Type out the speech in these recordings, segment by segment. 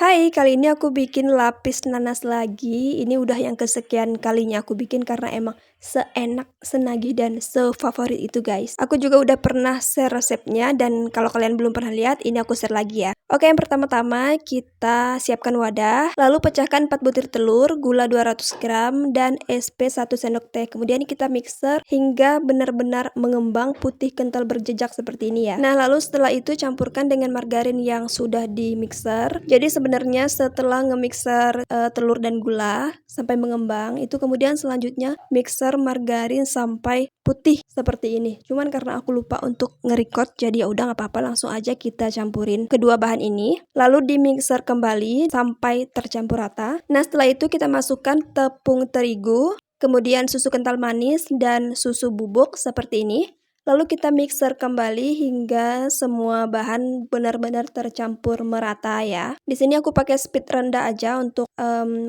Hai, kali ini aku bikin lapis nanas lagi. Ini udah yang kesekian kalinya aku bikin karena emang seenak, senagih, dan sefavorit itu guys. Aku juga udah pernah share resepnya dan kalau kalian belum pernah lihat, ini aku share lagi ya. Oke, yang pertama-tama kita siapkan wadah, lalu pecahkan 4 butir telur, gula 200 gram, dan SP 1 sendok teh. Kemudian kita mixer hingga benar-benar mengembang putih kental berjejak seperti ini ya. Nah, lalu setelah itu campurkan dengan margarin yang sudah di mixer. Jadi sebenarnya setelah nge-mixer telur dan gula sampai mengembang, itu kemudian selanjutnya mixer margarin sampai putih seperti ini. Cuman karena aku lupa untuk nge-record, jadi ya udah nggak apa-apa, langsung aja kita campurin kedua bahan ini. Lalu di mixer kembali sampai tercampur rata. Nah, setelah itu kita masukkan tepung terigu, kemudian susu kental manis dan susu bubuk seperti ini. Lalu kita mixer kembali hingga semua bahan benar-benar tercampur merata ya. Di sini aku pakai speed rendah aja untuk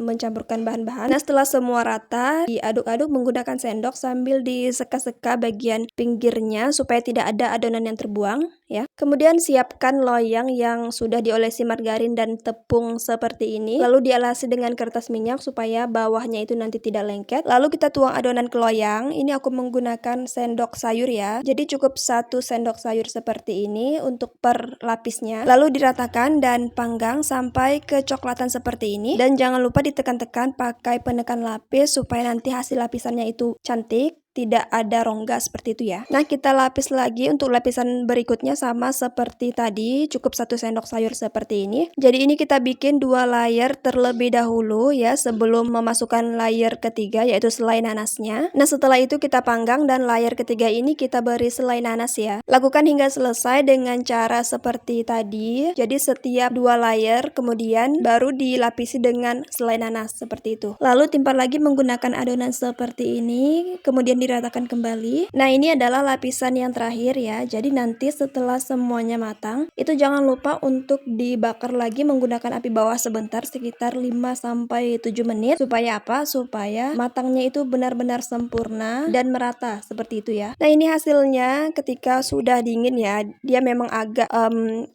mencampurkan bahan-bahan. Nah, setelah semua rata, diaduk-aduk menggunakan sendok sambil diseka-seka bagian pinggirnya supaya tidak ada adonan yang terbuang ya. Kemudian siapkan loyang yang sudah diolesi margarin dan tepung seperti ini. Lalu dialasi dengan kertas minyak supaya bawahnya itu nanti tidak lengket. Lalu kita tuang adonan ke loyang. Ini aku menggunakan sendok sayur ya. Jadi cukup 1 sendok sayur seperti ini untuk per lapisnya. Lalu diratakan dan panggang sampai kecoklatan seperti ini. Dan jangan lupa ditekan-tekan pakai penekan lapis supaya nanti hasil lapisannya itu cantik, tidak ada rongga seperti itu ya. Nah, kita lapis lagi untuk lapisan berikutnya sama seperti tadi, cukup 1 sendok sayur seperti ini. Jadi ini kita bikin 2 layer terlebih dahulu ya sebelum memasukkan layer ketiga yaitu selai nanasnya. Nah, setelah itu kita panggang dan layer ketiga ini kita beri selai nanas ya. Lakukan hingga selesai dengan cara seperti tadi. Jadi setiap 2 layer kemudian baru dilapisi dengan selai nanas seperti itu. Lalu timpa lagi menggunakan adonan seperti ini, kemudian diratakan kembali. Nah, ini adalah lapisan yang terakhir ya. Jadi nanti setelah semuanya matang, itu jangan lupa untuk dibakar lagi menggunakan api bawah sebentar sekitar 5-7 menit. Supaya apa? Supaya matangnya itu benar-benar sempurna dan merata seperti itu ya. Nah, ini hasilnya ketika sudah dingin ya. Dia memang agak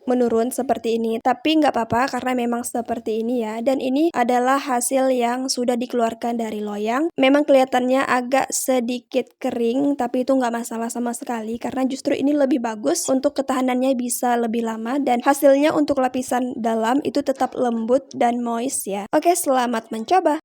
menurun seperti ini. Tapi nggak apa-apa karena memang seperti ini ya. Dan ini adalah hasil yang sudah dikeluarkan dari loyang. Memang kelihatannya agak sedikit kering, tapi itu nggak masalah sama sekali karena justru ini lebih bagus untuk ketahanannya bisa lebih lama dan hasilnya untuk lapisan dalam itu tetap lembut dan moist ya. Oke, selamat mencoba!